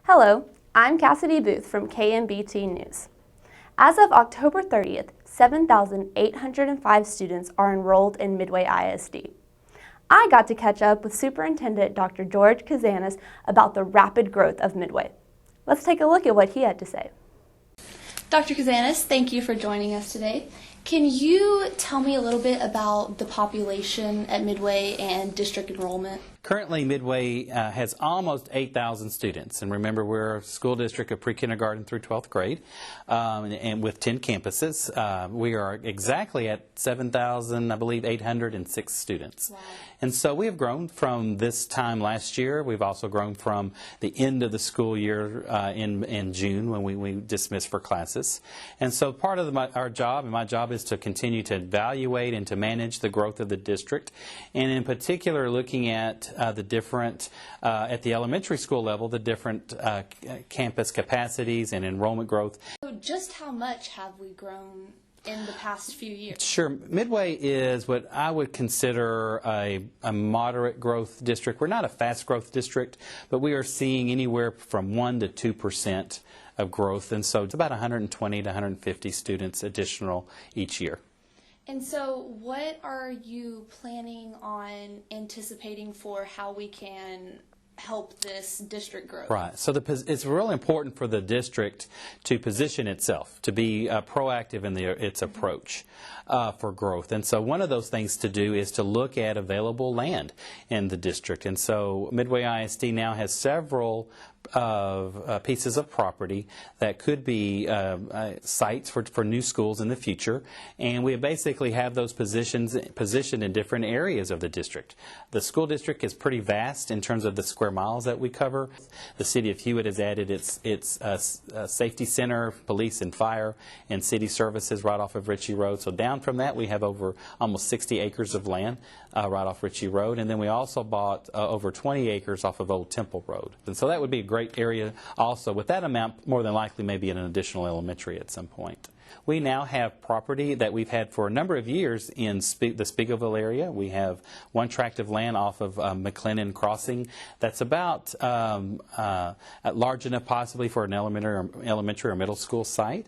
Hello, I'm Kassidy Buth from KMBT News. As of October 30th, 7,805 students are enrolled in Midway ISD. I got to catch up with Superintendent Dr. George Kazanis about the rapid growth of Midway. Let's take a look at what he had to say. Dr. Kazanis, thank you for joining us today. Can you tell me a little bit about the population at Midway and district enrollment? Currently, Midway has almost 8,000 students, and remember, we're a school district of pre-kindergarten through 12th grade, and with 10 campuses. We are exactly at 7,000, I believe, 806 students. Wow. And so we have grown from this time last year. We've also grown from the end of the school year in June when we dismissed for classes. And so part of our job, and my job, is to continue to evaluate and to manage the growth of the district, and in particular looking at the different, at the elementary school level, the different campus capacities and enrollment growth. So just how much have we grown in the past few years? Sure. Midway is what I would consider a moderate growth district. We're not a fast growth district, but we are seeing anywhere from 1 to 2% of growth, and so it's about 120 to 150 students additional each year. And so what are you planning on anticipating for how we can help this district grow? Right. So it's really important for the district to position itself, to be proactive in its approach for growth. And so one of those things to do is to look at available land in the district. And so Midway ISD now has several pieces of property that could be sites for new schools in the future, and we basically have those positioned in different areas of the district. The school district is pretty vast in terms of the square miles that we cover. The city of Hewitt has added its safety center, police and fire, and city services right off of Ritchie Road. So down from that we have over almost 60 acres of land right off Ritchie Road, and then we also bought over 20 acres off of Old Temple Road. And so that would be a great area also. With that amount, more than likely maybe an additional elementary at some point. We now have property that we've had for a number of years in the Spiegelville area. We have one tract of land off of McLennan Crossing that's about large enough possibly for an elementary or middle school site.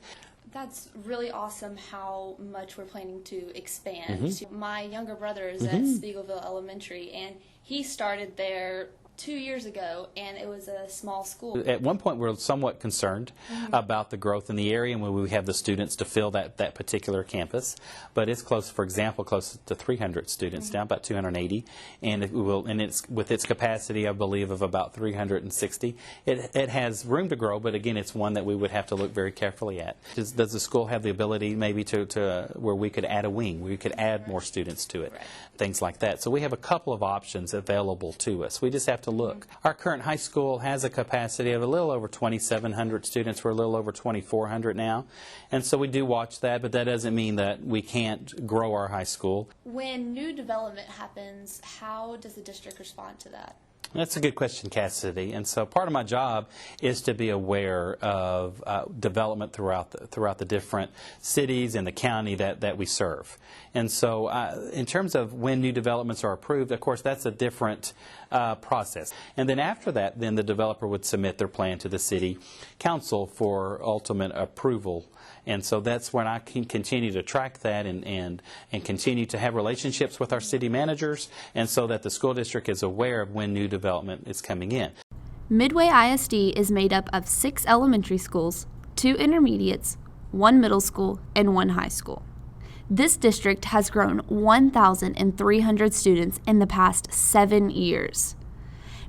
That's really awesome how much we're planning to expand. Mm-hmm. My younger brother is at Spiegelville Elementary, and he started there 2 years ago, and it was a small school. At one point, we were somewhat concerned about the growth in the area and when we have the students to fill that particular campus. But it's close, for example, close to 300 students now, about 280, and it's with its capacity, I believe, of about 360. It has room to grow, but again, it's one that we would have to look very carefully at. Does the school have the ability maybe to where we could add a wing, we could add more students to it, things like that. So we have a couple of options available to us. We just have to look. Our current high school has a capacity of a little over 2,700 students. We're a little over 2,400 now. And so we do watch that, but that doesn't mean that we can't grow our high school. When new development happens, how does the district respond to that? That's a good question, Kassidy. And so part of my job is to be aware of development throughout the different cities and the county that we serve. And so in terms of when new developments are approved, of course, that's a different process. And then after that, then the developer would submit their plan to the city council for ultimate approval. And so that's when I can continue to track that and continue to have relationships with our city managers, and so that the school district is aware of when new development is coming in. Midway ISD is made up of 6 elementary schools, 2 intermediates, 1 middle school, and 1 high school. This district has grown 1,300 students in the past 7 years.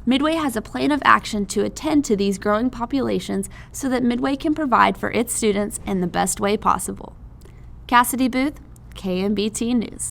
Midway has a plan of action to attend to these growing populations so that Midway can provide for its students in the best way possible. Kassidy Buth, KMBT News.